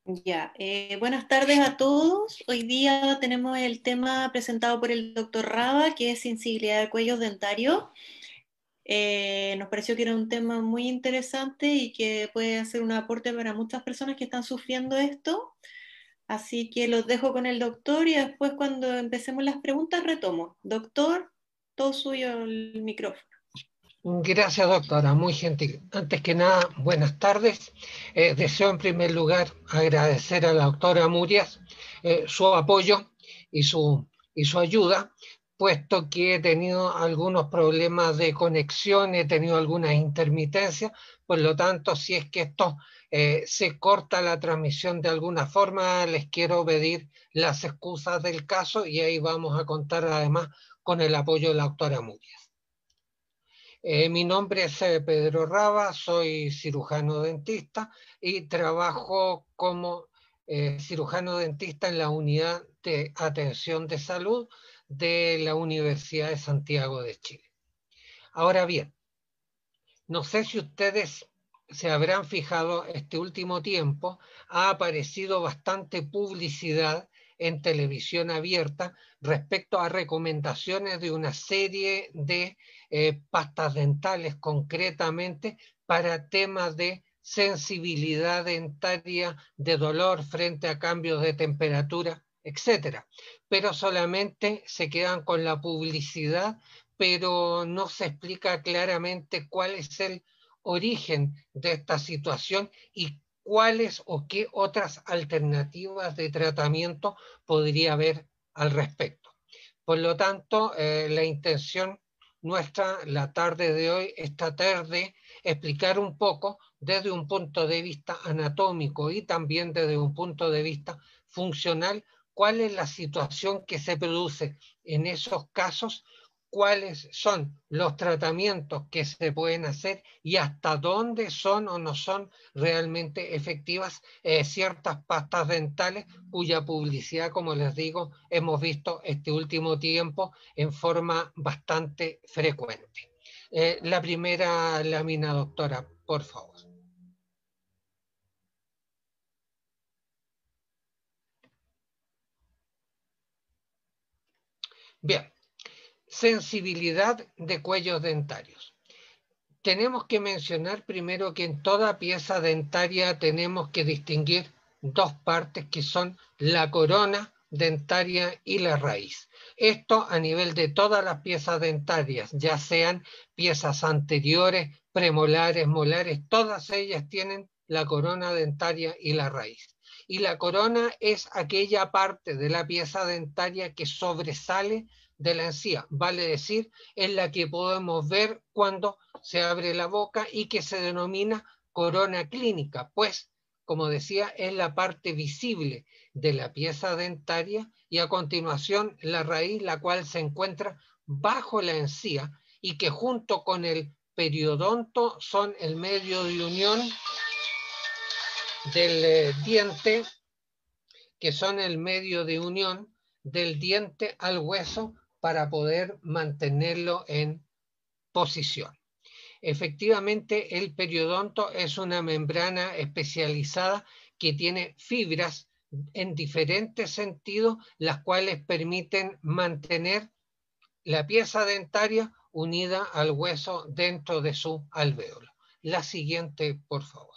Ya, buenas tardes a todos. Hoy día tenemos el tema presentado por el doctor Raba, que es sensibilidad de cuellos dentarios. Nos pareció que era un tema muy interesante y que puede hacer un aporte para muchas personas que están sufriendo esto. Así que los dejo con el doctor y después cuando empecemos las preguntas retomo. Doctor, todo suyo el micrófono. Gracias, doctora, muy gentil. Antes que nada, buenas tardes. Deseo en primer lugar agradecer a la doctora Murias su apoyo y su ayuda, puesto que he tenido algunos problemas de conexión, he tenido algunas intermitencias, por lo tanto, si es que esto se corta la transmisión de alguna forma, les quiero pedir las excusas del caso y ahí vamos a contar además con el apoyo de la doctora Murias. Mi nombre es Pedro Raba, soy cirujano dentista y trabajo como cirujano dentista en la unidad de atención de salud de la Universidad de Santiago de Chile. Ahora bien, no sé si ustedes se habrán fijado, este último tiempo ha aparecido bastante publicidad en televisión abierta respecto a recomendaciones de una serie de pastas dentales concretamente para temas de sensibilidad dentaria, de dolor frente a cambios de temperatura, etcétera. Pero solamente se quedan con la publicidad, pero no se explica claramente cuál es el origen de esta situación y cuáles o qué otras alternativas de tratamiento podría haber al respecto. Por lo tanto, la intención nuestra la tarde de hoy es tratar de explicar un poco desde un punto de vista anatómico y también desde un punto de vista funcional cuál es la situación que se produce en esos casos, cuáles son los tratamientos que se pueden hacer y hasta dónde son o no son realmente efectivas ciertas pastas dentales cuya publicidad, como les digo, hemos visto este último tiempo en forma bastante frecuente. La primera lámina, doctora, por favor. Bien, sensibilidad de cuellos dentarios. Tenemos que mencionar primero que en toda pieza dentaria tenemos que distinguir dos partes que son la corona dentaria y la raíz. Esto a nivel de todas las piezas dentarias, ya sean piezas anteriores, premolares, molares, todas ellas tienen la corona dentaria y la raíz. Y la corona es aquella parte de la pieza dentaria que sobresale de la encía, vale decir, es la que podemos ver cuando se abre la boca y que se denomina corona clínica, pues, como decía, es la parte visible de la pieza dentaria y a continuación la raíz, la cual se encuentra bajo la encía y que junto con el periodonto son el medio de unión del diente, que son el medio de unión del diente al hueso para poder mantenerlo en posición. Efectivamente, el periodonto es una membrana especializada que tiene fibras en diferentes sentidos, las cuales permiten mantener la pieza dentaria unida al hueso dentro de su alvéolo. La siguiente, por favor.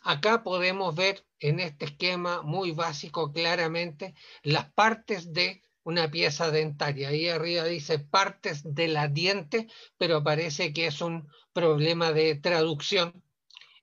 Acá podemos ver en este esquema muy básico claramente las partes de una pieza dentaria. Ahí arriba dice partes de la diente, pero parece que es un problema de traducción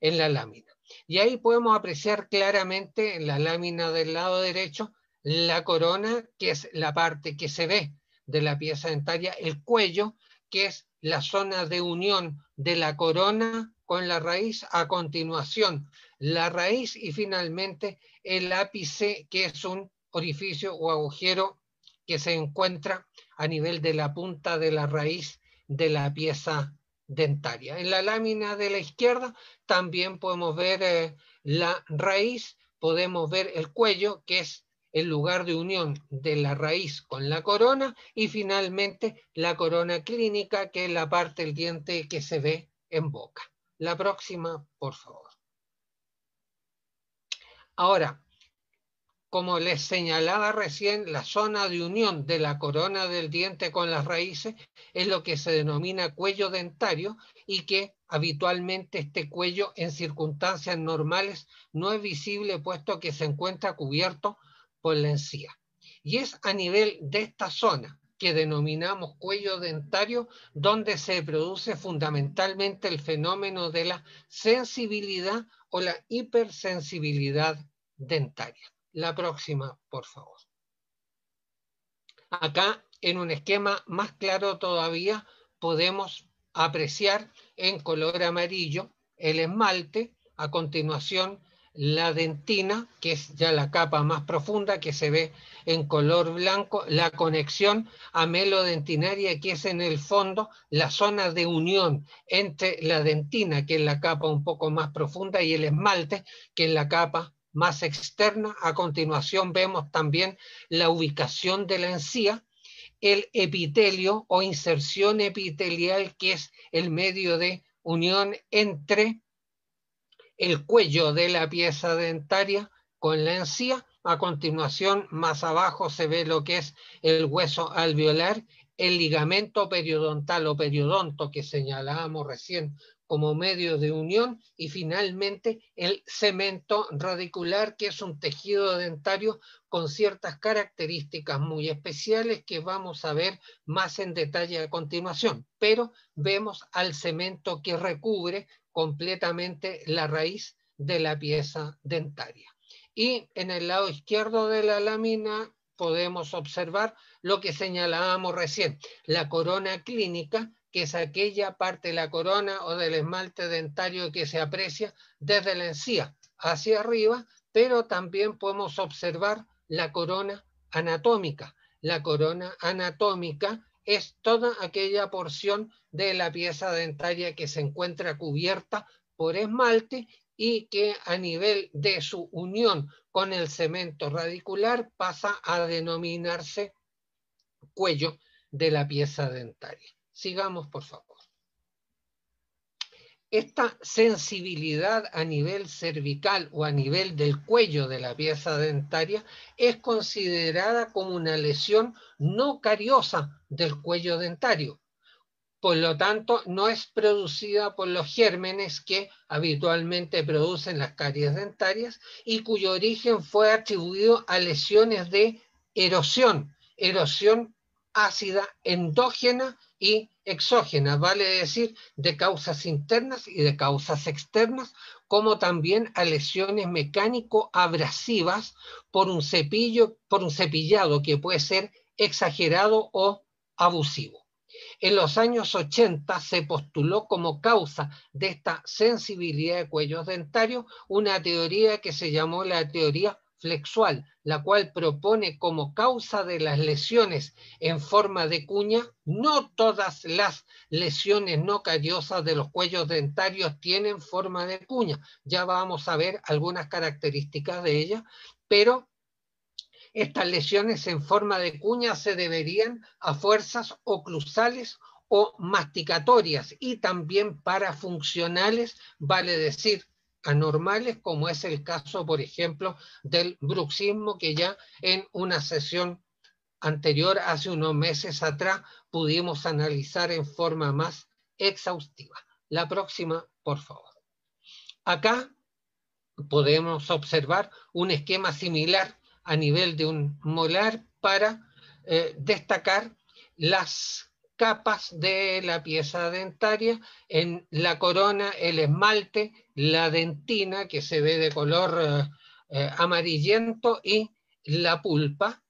en la lámina. Y ahí podemos apreciar claramente en la lámina del lado derecho la corona, que es la parte que se ve de la pieza dentaria, el cuello, que es la zona de unión de la corona con la raíz, a continuación la raíz y finalmente el ápice, que es un orificio o agujero que se encuentra a nivel de la punta de la raíz de la pieza dentaria. En la lámina de la izquierda también podemos ver la raíz, podemos ver el cuello, que es el lugar de unión de la raíz con la corona, y finalmente la corona clínica, que es la parte del diente que se ve en boca. La próxima, por favor. Ahora, como les señalaba recién, la zona de unión de la corona del diente con las raíces es lo que se denomina cuello dentario y que habitualmente este cuello en circunstancias normales no es visible puesto que se encuentra cubierto por la encía. Y es a nivel de esta zona que denominamos cuello dentario donde se produce fundamentalmente el fenómeno de la sensibilidad o la hipersensibilidad dentaria. La próxima, por favor. Acá, en un esquema más claro todavía, podemos apreciar en color amarillo el esmalte, a continuación la dentina, que es ya la capa más profunda, que se ve en color blanco, la conexión amelodentinaria, que es en el fondo la zona de unión entre la dentina, que es la capa un poco más profunda, y el esmalte, que es la capa más externa. A continuación vemos también la ubicación de la encía, el epitelio o inserción epitelial, que es el medio de unión entre el cuello de la pieza dentaria con la encía. A continuación, más abajo se ve lo que es el hueso alveolar, el ligamento periodontal o periodonto que señalábamos recién como medio de unión, y finalmente el cemento radicular, que es un tejido dentario con ciertas características muy especiales que vamos a ver más en detalle a continuación, pero vemos al cemento que recubre completamente la raíz de la pieza dentaria. Y en el lado izquierdo de la lámina podemos observar lo que señalábamos recién, la corona clínica, que es aquella parte de la corona o del esmalte dentario que se aprecia desde la encía hacia arriba, pero también podemos observar la corona anatómica. La corona anatómica es toda aquella porción de la pieza dentaria que se encuentra cubierta por esmalte y que a nivel de su unión con el cemento radicular pasa a denominarse cuello de la pieza dentaria. Sigamos, por favor. Esta sensibilidad a nivel cervical o a nivel del cuello de la pieza dentaria es considerada como una lesión no cariosa del cuello dentario. Por lo tanto, no es producida por los gérmenes que habitualmente producen las caries dentarias y cuyo origen fue atribuido a lesiones de erosión ácida endógena y exógena, vale decir, de causas internas y de causas externas, como también a lesiones mecánico-abrasivas por un cepillado que puede ser exagerado o abusivo. En los años 80 se postuló como causa de esta sensibilidad de cuellos dentarios una teoría que se llamó la teoría flexual, la cual propone como causa de las lesiones en forma de cuña. No todas las lesiones no cariosas de los cuellos dentarios tienen forma de cuña, ya vamos a ver algunas características de ellas, pero estas lesiones en forma de cuña se deberían a fuerzas oclusales o masticatorias y también parafuncionales, vale decir, anormales, como es el caso, por ejemplo, del bruxismo, que ya en una sesión anterior, hace unos meses atrás, pudimos analizar en forma más exhaustiva. La próxima, por favor. Acá podemos observar un esquema similar a nivel de un molar para destacar las capas de la pieza dentaria. En la corona, el esmalte, la dentina, que se ve de color amarillento, y la pulpa.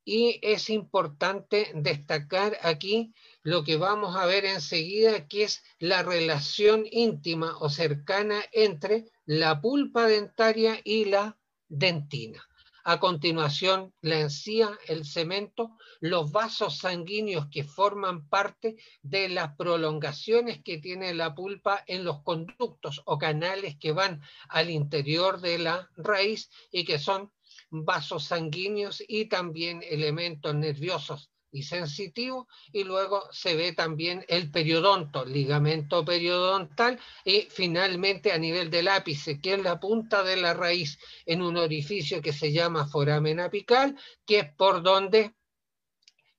Y es importante destacar aquí lo que vamos a ver enseguida, que es la relación íntima o cercana entre la pulpa dentaria y la dentina. A continuación, la encía, el cemento, los vasos sanguíneos que forman parte de las prolongaciones que tiene la pulpa en los conductos o canales que van al interior de la raíz y que son vasos sanguíneos y también elementos nerviosos y sensitivo, y luego se ve también el periodonto, ligamento periodontal, y finalmente a nivel del ápice, que es la punta de la raíz, en un orificio que se llama foramen apical, que es por donde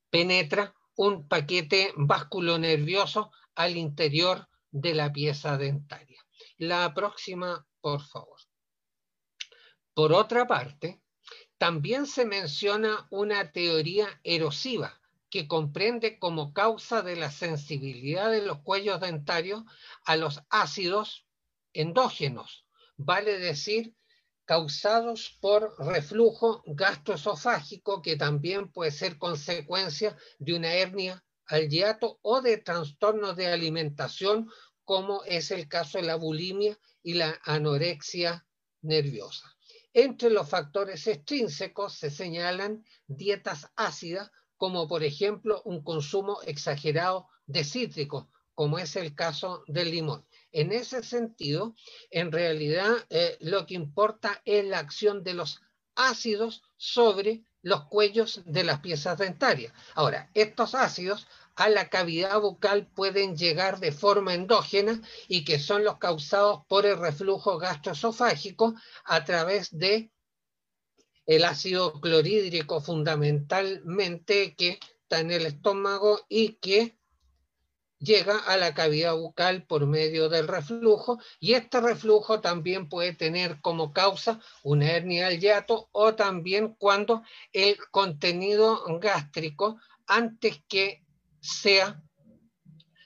penetra un paquete vasculonervioso al interior de la pieza dentaria. La próxima, por favor. Por otra parte, también se menciona una teoría erosiva que comprende como causa de la sensibilidad de los cuellos dentarios a los ácidos endógenos, vale decir, causados por reflujo gastroesofágico, que también puede ser consecuencia de una hernia al hiato o de trastornos de alimentación, como es el caso de la bulimia y la anorexia nerviosa. Entre los factores extrínsecos se señalan dietas ácidas, como por ejemplo un consumo exagerado de cítricos, como es el caso del limón. En ese sentido, en realidad lo que importa es la acción de los ácidos sobre los cuellos de las piezas dentarias. Ahora, estos ácidos a la cavidad bucal pueden llegar de forma endógena, y que son los causados por el reflujo gastroesofágico a través de el ácido clorhídrico, fundamentalmente, que está en el estómago y que llega a la cavidad bucal por medio del reflujo, y este reflujo también puede tener como causa una hernia al hiato, o también cuando el contenido gástrico, antes que sea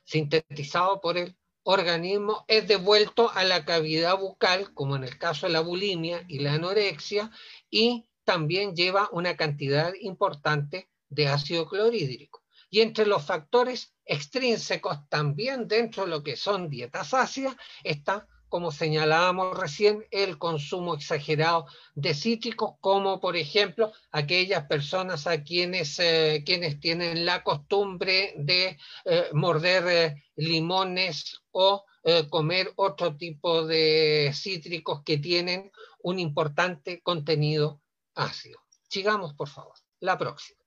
sintetizado por el organismo, es devuelto a la cavidad bucal, como en el caso de la bulimia y la anorexia, y también lleva una cantidad importante de ácido clorhídrico. Y entre los factores extrínsecos, también dentro de lo que son dietas ácidas, está, como señalábamos recién, el consumo exagerado de cítricos, como por ejemplo aquellas personas a quienes tienen la costumbre de morder limones o comer otro tipo de cítricos que tienen un importante contenido ácido. Sigamos, por favor. La próxima.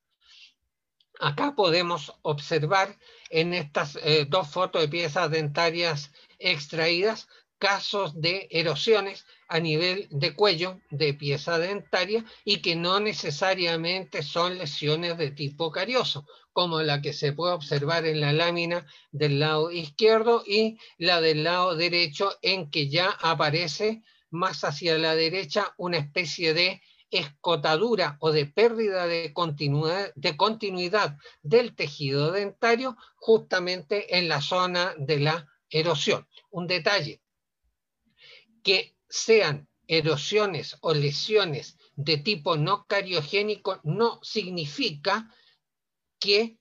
Acá podemos observar en estas dos fotos de piezas dentarias extraídas casos de erosiones a nivel de cuello de pieza dentaria, y que no necesariamente son lesiones de tipo carioso, como la que se puede observar en la lámina del lado izquierdo y la del lado derecho, en que ya aparece más hacia la derecha una especie de escotadura o de pérdida de continuidad del tejido dentario, justamente en la zona de la erosión. Un detalle: que sean erosiones o lesiones de tipo no cariogénico no significa que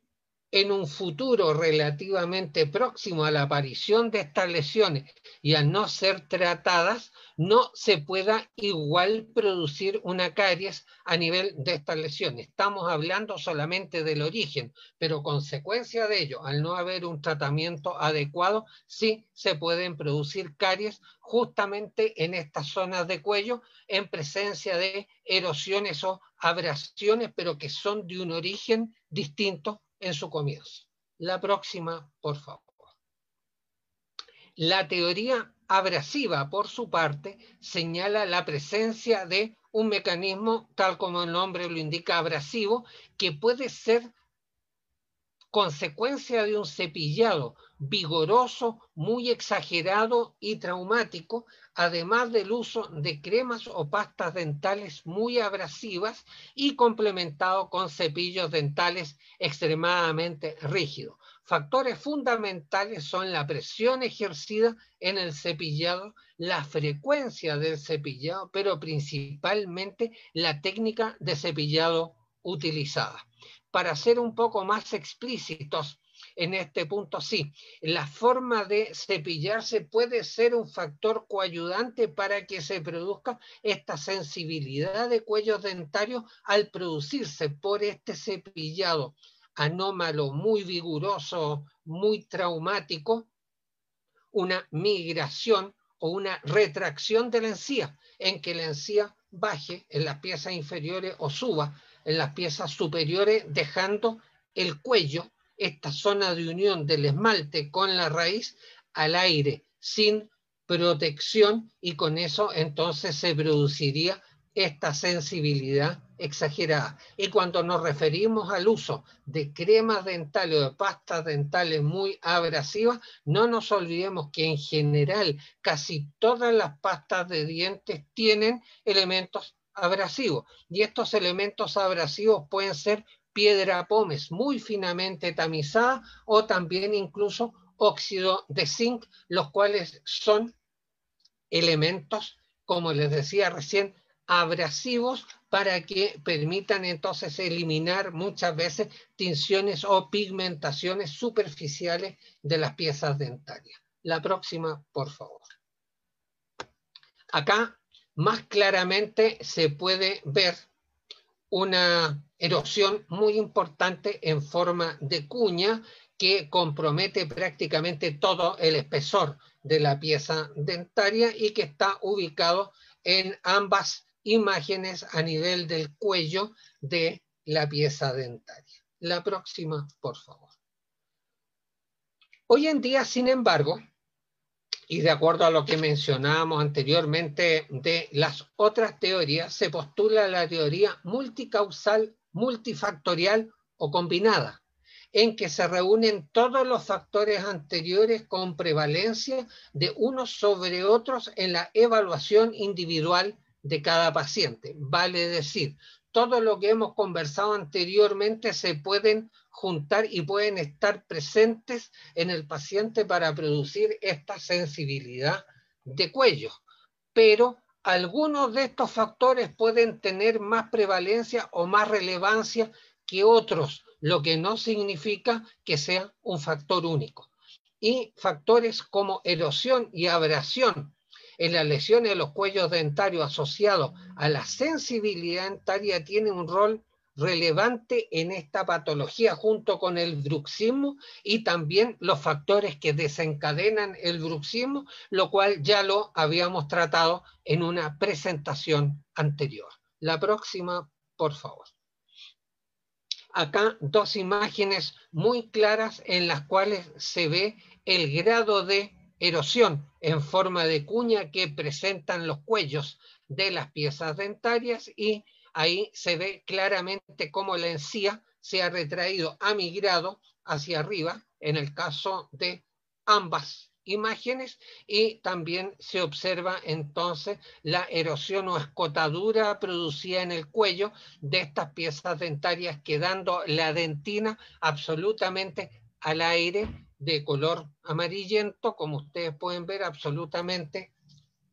en un futuro relativamente próximo a la aparición de estas lesiones, y al no ser tratadas, no se pueda igual producir una caries a nivel de estas lesiones. Estamos hablando solamente del origen, pero consecuencia de ello, al no haber un tratamiento adecuado, sí se pueden producir caries justamente en estas zonas de cuello, en presencia de erosiones o abrasiones, pero que son de un origen distinto en su comienzo. La próxima, por favor. La teoría abrasiva, por su parte, señala la presencia de un mecanismo, tal como el nombre lo indica, abrasivo, que puede ser consecuencia de un cepillado vigoroso, muy exagerado y traumático, además del uso de cremas o pastas dentales muy abrasivas, y complementado con cepillos dentales extremadamente rígidos. Factores fundamentales son la presión ejercida en el cepillado, la frecuencia del cepillado, pero principalmente la técnica de cepillado utilizada. Para ser un poco más explícitos en este punto, sí, la forma de cepillarse puede ser un factor coayudante para que se produzca esta sensibilidad de cuellos dentarios al producirse por este cepillado anómalo, muy vigoroso, muy traumático, una migración o una retracción de la encía, en que la encía baje en las piezas inferiores o suba en las piezas superiores, dejando el cuello, esta zona de unión del esmalte con la raíz, al aire, sin protección, y con eso entonces se produciría esta sensibilidad exagerada. Y cuando nos referimos al uso de cremas dentales o de pastas dentales muy abrasivas, no nos olvidemos que en general casi todas las pastas de dientes tienen elementos abrasivos, y estos elementos abrasivos pueden ser piedra pómez muy finamente tamizada o también incluso óxido de zinc, los cuales son elementos, como les decía recién, abrasivos para que permitan entonces eliminar muchas veces tinciones o pigmentaciones superficiales de las piezas dentarias. La próxima, por favor. Acá más claramente se puede ver una erosión muy importante en forma de cuña que compromete prácticamente todo el espesor de la pieza dentaria y que está ubicado en ambas imágenes a nivel del cuello de la pieza dentaria. La próxima, por favor. Hoy en día, sin embargo, y de acuerdo a lo que mencionábamos anteriormente de las otras teorías, se postula la teoría multicausal, multifactorial o combinada, en que se reúnen todos los factores anteriores con prevalencia de unos sobre otros en la evaluación individual de cada paciente. Vale decir, todo lo que hemos conversado anteriormente se pueden juntar y pueden estar presentes en el paciente para producir esta sensibilidad de cuello. Pero algunos de estos factores pueden tener más prevalencia o más relevancia que otros, lo que no significa que sea un factor único. Y factores como erosión y abrasión en las lesiones de los cuellos dentarios asociados a la sensibilidad dentaria tienen un rol relevante en esta patología junto con el bruxismo y también los factores que desencadenan el bruxismo, lo cual ya lo habíamos tratado en una presentación anterior. La próxima, por favor. Acá dos imágenes muy claras en las cuales se ve el grado de erosión en forma de cuña que presentan los cuellos de las piezas dentarias, y ahí se ve claramente cómo la encía se ha retraído, ha migrado hacia arriba en el caso de ambas imágenes, y también se observa entonces la erosión o escotadura producida en el cuello de estas piezas dentarias, quedando la dentina absolutamente al aire, de color amarillento, como ustedes pueden ver, absolutamente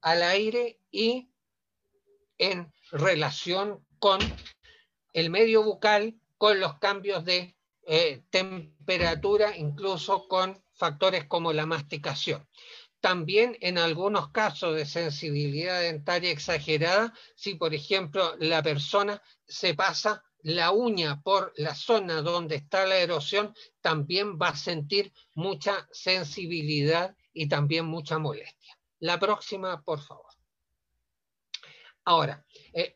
al aire y en relación con el medio bucal, con los cambios de temperatura, incluso con factores como la masticación. También en algunos casos de sensibilidad dentaria exagerada, si por ejemplo la persona se pasa la uña por la zona donde está la erosión, también va a sentir mucha sensibilidad y también mucha molestia. La próxima, por favor. Ahora,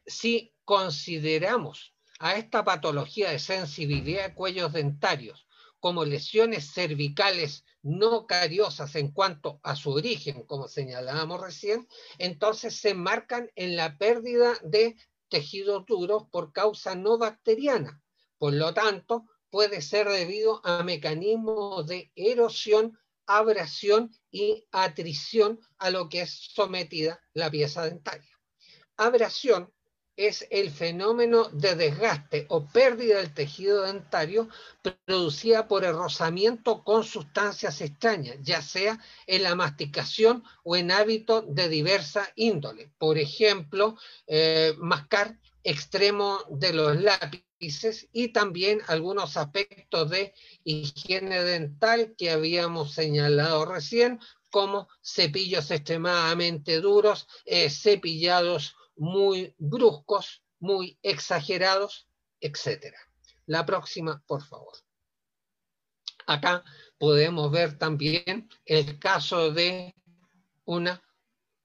si consideramos a esta patología de sensibilidad de cuellos dentarios como lesiones cervicales no cariosas en cuanto a su origen, como señalábamos recién, entonces se enmarcan en la pérdida de tejidos duros por causa no bacteriana. Por lo tanto, puede ser debido a mecanismos de erosión, abrasión y atrición a lo que es sometida la pieza dentaria. Abrasión es el fenómeno de desgaste o pérdida del tejido dentario producida por el rozamiento con sustancias extrañas, ya sea en la masticación o en hábitos de diversa índole. Por ejemplo, mascar extremo de los lápices, y también algunos aspectos de higiene dental que habíamos señalado recién, como cepillos extremadamente duros, cepillados muy bruscos, muy exagerados, etc. La próxima, por favor. Acá podemos ver también el caso de una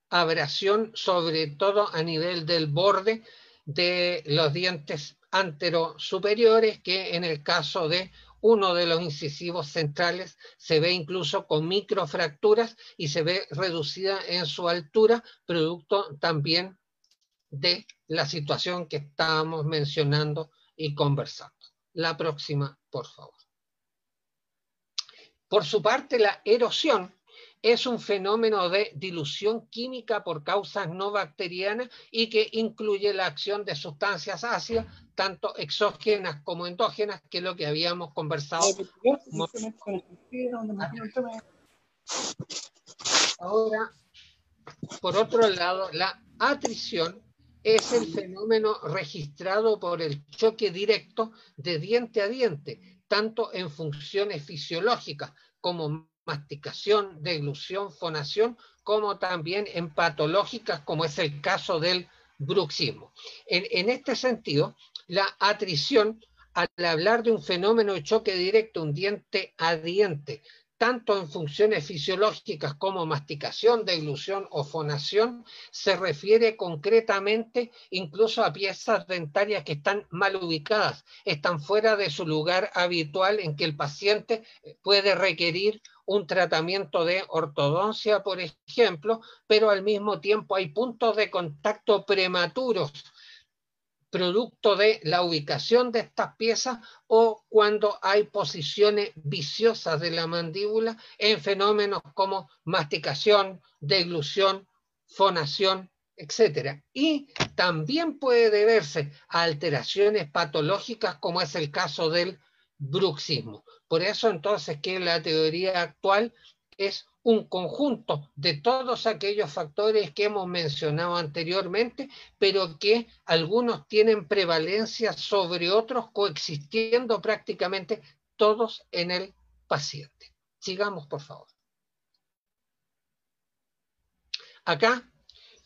abrasión, sobre todo a nivel del borde de los dientes anterosuperiores, que en el caso de uno de los incisivos centrales se ve incluso con microfracturas y se ve reducida en su altura, producto también de la situación que estábamos mencionando y conversando. La próxima, por favor. Por su parte, la erosión es un fenómeno de dilución química por causas no bacterianas y que incluye la acción de sustancias ácidas, tanto exógenas como endógenas, que es lo que habíamos conversado. Ahora, por otro lado, la atrición es el fenómeno registrado por el choque directo de diente a diente, tanto en funciones fisiológicas como masticación, deglución, fonación, como también en patológicas, como es el caso del bruxismo. En este sentido, la atrición, al hablar de un fenómeno de choque directo, un diente a diente, tanto en funciones fisiológicas como masticación, deglución o fonación, se refiere concretamente incluso a piezas dentarias que están mal ubicadas, están fuera de su lugar habitual en que el paciente puede requerir un tratamiento de ortodoncia, por ejemplo, pero al mismo tiempo hay puntos de contacto prematuros producto de la ubicación de estas piezas o cuando hay posiciones viciosas de la mandíbula en fenómenos como masticación, deglución, fonación, etc. Y también puede deberse a alteraciones patológicas como es el caso del bruxismo. Por eso entonces que la teoría actual es un conjunto de todos aquellos factores que hemos mencionado anteriormente, pero que algunos tienen prevalencia sobre otros, coexistiendo prácticamente todos en el paciente. Sigamos, por favor. Acá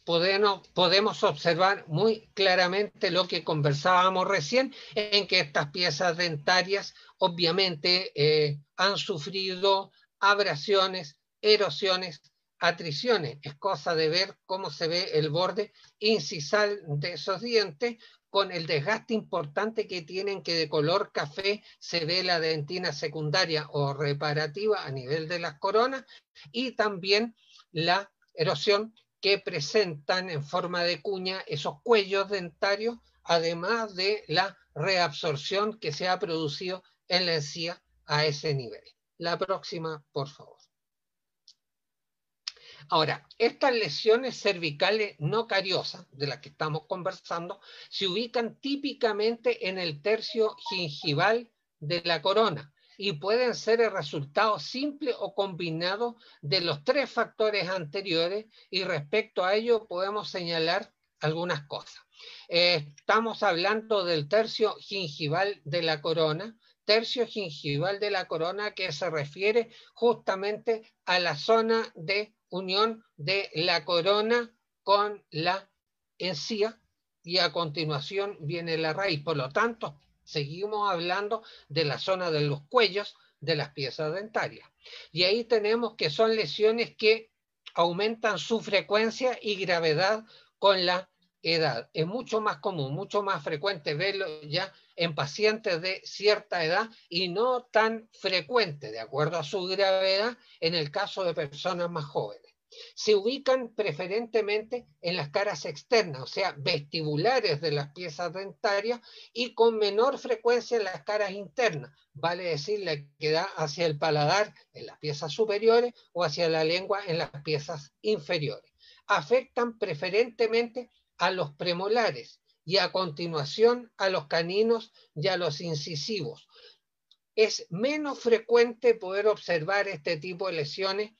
podemos observar muy claramente lo que conversábamos recién, en que estas piezas dentarias obviamente han sufrido abrasiones, erosiones, atriciones. Es cosa de ver cómo se ve el borde incisal de esos dientes con el desgaste importante que tienen, que de color café se ve la dentina secundaria o reparativa a nivel de las coronas, y también la erosión que presentan en forma de cuña esos cuellos dentarios, además de la reabsorción que se ha producido en la encía a ese nivel. La próxima, por favor. Ahora, estas lesiones cervicales no cariosas, de las que estamos conversando, se ubican típicamente en el tercio gingival de la corona y pueden ser el resultado simple o combinado de los tres factores anteriores, y respecto a ello podemos señalar algunas cosas. Estamos hablando del tercio gingival de la corona, que se refiere justamente a la zona de unión de la corona con la encía, y a continuación viene la raíz. Por lo tanto, seguimos hablando de la zona de los cuellos de las piezas dentarias. Y ahí tenemos que son lesiones que aumentan su frecuencia y gravedad con la edad. Es mucho más común, mucho más frecuente verlo ya en pacientes de cierta edad y no tan frecuente, de acuerdo a su gravedad, en el caso de personas más jóvenes. Se ubican preferentemente en las caras externas, o sea, vestibulares de las piezas dentarias, y con menor frecuencia en las caras internas, vale decir la que da hacia el paladar en las piezas superiores o hacia la lengua en las piezas inferiores. Afectan preferentemente a los premolares y a continuación a los caninos y a los incisivos. Es menos frecuente poder observar este tipo de lesiones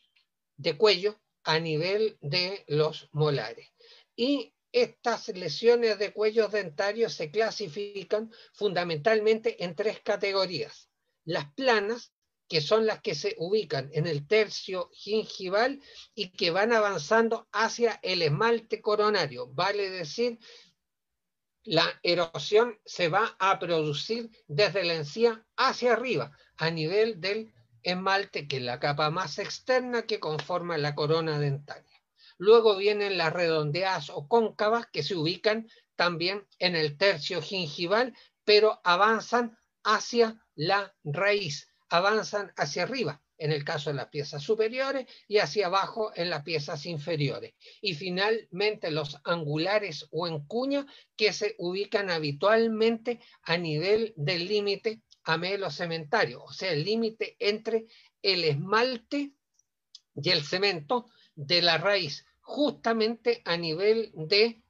de cuello a nivel de los molares. Y estas lesiones de cuellos dentarios se clasifican fundamentalmente en tres categorías. Las planas, que son las que se ubican en el tercio gingival y que van avanzando hacia el esmalte coronario, vale decir, la erosión se va a producir desde la encía hacia arriba, a nivel del esmalte, que es la capa más externa que conforma la corona dentaria. Luego vienen las redondeadas o cóncavas, que se ubican también en el tercio gingival, pero avanzan hacia la raíz, avanzan hacia arriba en el caso de las piezas superiores y hacia abajo en las piezas inferiores. Y finalmente los angulares o en cuña que se ubican habitualmente a nivel del límite amelo-cementario, o sea, el límite entre el esmalte y el cemento de la raíz, justamente a nivel de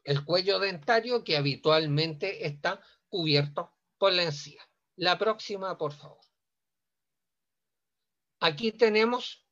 el cuello dentario que habitualmente está cubierto por la encía. La próxima, por favor. Aquí tenemos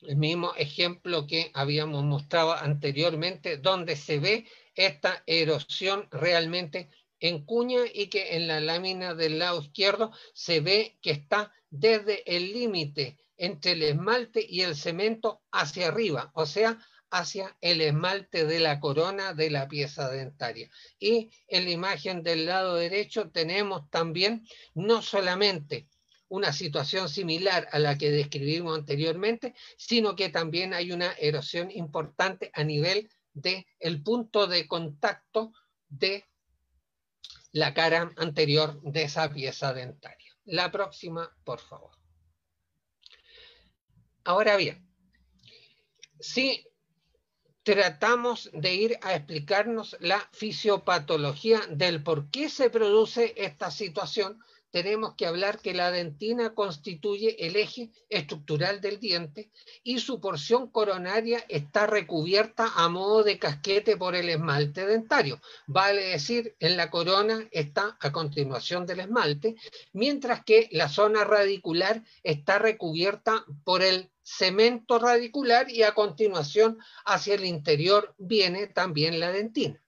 el mismo ejemplo que habíamos mostrado anteriormente, donde se ve esta erosión realmente en cuña y que en la lámina del lado izquierdo se ve que está desde el límite entre el esmalte y el cemento hacia arriba, o sea, hacia el esmalte de la corona de la pieza dentaria. Y en la imagen del lado derecho tenemos también no solamente una situación similar a la que describimos anteriormente, sino que también hay una erosión importante a nivel del punto de contacto de la cara anterior de esa pieza dentaria. La próxima, por favor. Ahora bien, si tratamos de ir a explicarnos la fisiopatología del por qué se produce esta situación, tenemos que hablar que la dentina constituye el eje estructural del diente y su porción coronaria está recubierta a modo de casquete por el esmalte dentario. Vale decir, en la corona está a continuación del esmalte, mientras que la zona radicular está recubierta por el cemento radicular y a continuación hacia el interior viene también la dentina.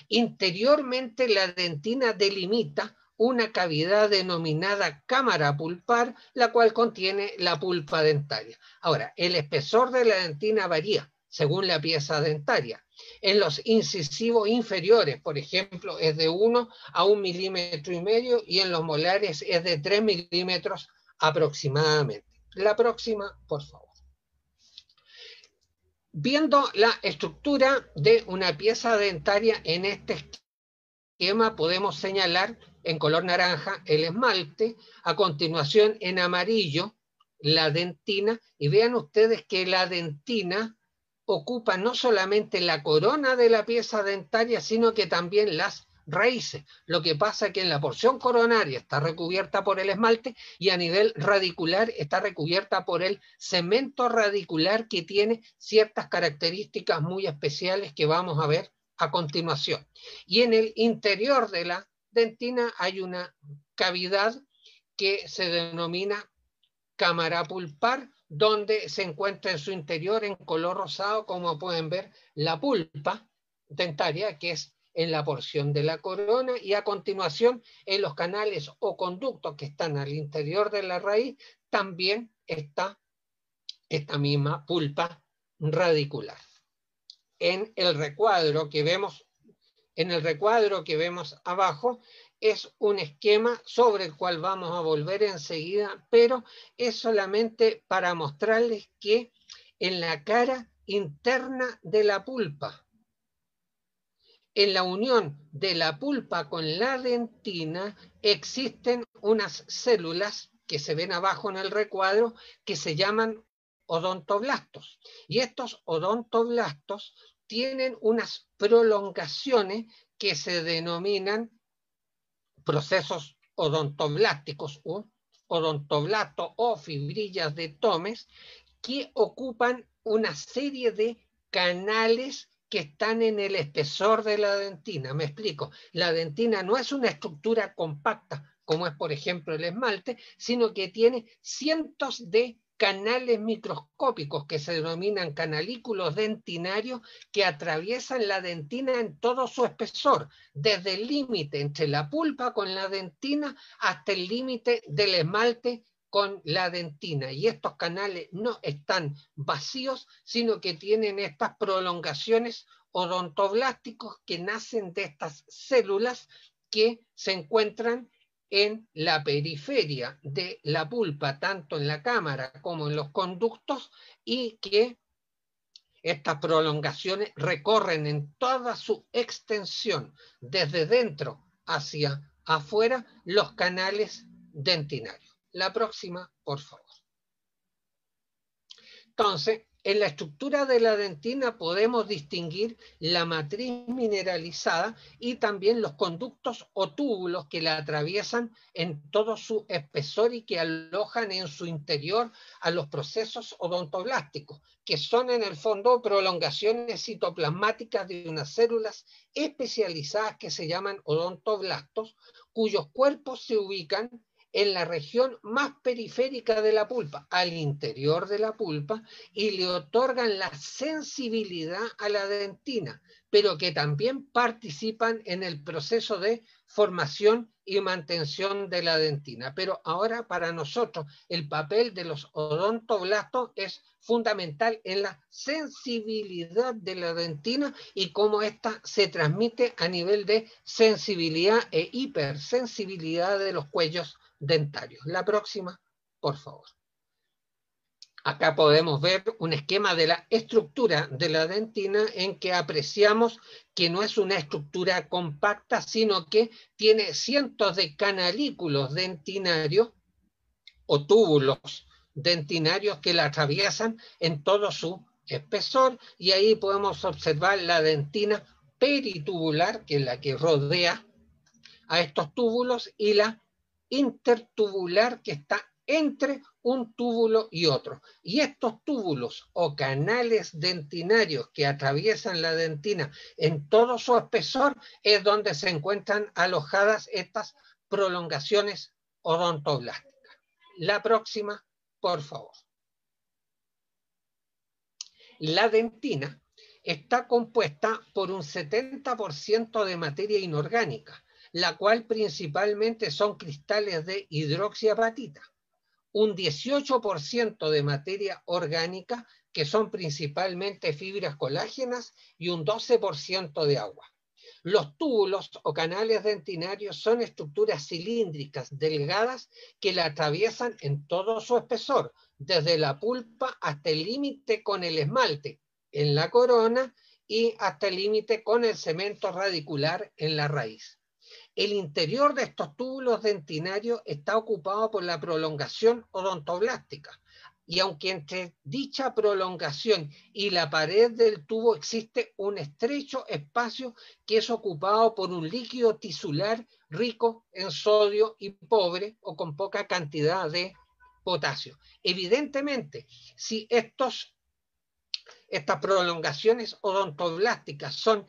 Interiormente la dentina delimita una cavidad denominada cámara pulpar, la cual contiene la pulpa dentaria. Ahora, el espesor de la dentina varía según la pieza dentaria. En los incisivos inferiores, por ejemplo, es de 1 a 1,5 milímetros y en los molares es de 3 milímetros aproximadamente. La próxima, por favor. Viendo la estructura de una pieza dentaria en este esquema, podemos señalar en color naranja el esmalte, a continuación en amarillo la dentina, y vean ustedes que la dentina ocupa no solamente la corona de la pieza dentaria, sino que también las raíces. Lo que pasa es que en la porción coronaria está recubierta por el esmalte y a nivel radicular está recubierta por el cemento radicular que tiene ciertas características muy especiales que vamos a ver a continuación. Y en el interior de la dentina hay una cavidad que se denomina cámara pulpar, donde se encuentra en su interior en color rosado, como pueden ver, la pulpa dentaria, que es en la porción de la corona, y a continuación en los canales o conductos que están al interior de la raíz también está esta misma pulpa radicular. En el recuadro que vemos abajo es un esquema sobre el cual vamos a volver enseguida, pero es solamente para mostrarles que en la cara interna de la pulpa, en la unión de la pulpa con la dentina, existen unas células que se ven abajo en el recuadro que se llaman odontoblastos. Y estos odontoblastos tienen unas prolongaciones que se denominan procesos odontoblásticos o odontoblastos o fibrillas de Thomes, que ocupan una serie de canales que están en el espesor de la dentina. Me explico. La dentina no es una estructura compacta, como es, por ejemplo, el esmalte, sino que tiene cientos de canales microscópicos que se denominan canalículos dentinarios que atraviesan la dentina en todo su espesor, desde el límite entre la pulpa con la dentina hasta el límite del esmalte con la dentina. Y estos canales no están vacíos, sino que tienen estas prolongaciones odontoblásticos que nacen de estas células que se encuentran en la periferia de la pulpa, tanto en la cámara como en los conductos, y que estas prolongaciones recorren en toda su extensión, desde dentro hacia afuera los canales dentinarios. La próxima, por favor. Entonces, en la estructura de la dentina podemos distinguir la matriz mineralizada y también los conductos o túbulos que la atraviesan en todo su espesor y que alojan en su interior a los procesos odontoblásticos, que son en el fondo prolongaciones citoplasmáticas de unas células especializadas que se llaman odontoblastos, cuyos cuerpos se ubican en la región más periférica de la pulpa, al interior de la pulpa, y le otorgan la sensibilidad a la dentina, pero que también participan en el proceso de formación y mantención de la dentina. Pero ahora para nosotros el papel de los odontoblastos es fundamental en la sensibilidad de la dentina y cómo ésta se transmite a nivel de sensibilidad e hipersensibilidad de los cuellos dentarios. La próxima, por favor. Acá podemos ver un esquema de la estructura de la dentina en que apreciamos que no es una estructura compacta, sino que tiene cientos de canalículos dentinarios o túbulos dentinarios que la atraviesan en todo su espesor, y ahí podemos observar la dentina peritubular, que es la que rodea a estos túbulos, y la intertubular, que está entre un túbulo y otro. Y estos túbulos o canales dentinarios que atraviesan la dentina en todo su espesor es donde se encuentran alojadas estas prolongaciones odontoblásticas. La próxima, por favor. La dentina está compuesta por un 70% de materia inorgánica, la cual principalmente son cristales de hidroxiapatita, un 18% de materia orgánica, que son principalmente fibras colágenas, y un 12% de agua. Los túbulos o canales dentinarios son estructuras cilíndricas, delgadas, que la atraviesan en todo su espesor, desde la pulpa hasta el límite con el esmalte en la corona y hasta el límite con el cemento radicular en la raíz. El interior de estos túbulos dentinarios está ocupado por la prolongación odontoblástica, y aunque entre dicha prolongación y la pared del tubo existe un estrecho espacio que es ocupado por un líquido tisular rico en sodio y pobre o con poca cantidad de potasio. Evidentemente, si estas prolongaciones odontoblásticas son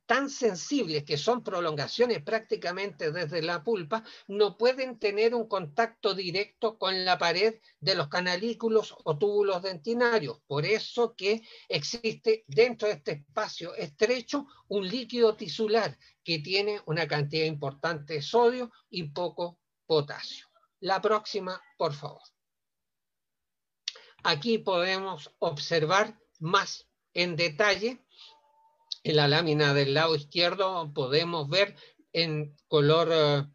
tan sensibles, que son prolongaciones prácticamente desde la pulpa, no pueden tener un contacto directo con la pared de los canalículos o túbulos dentinarios. Por eso que existe dentro de este espacio estrecho un líquido tisular que tiene una cantidad importante de sodio y poco potasio. La próxima, por favor. Aquí podemos observar más en detalle. En la lámina del lado izquierdo podemos ver en color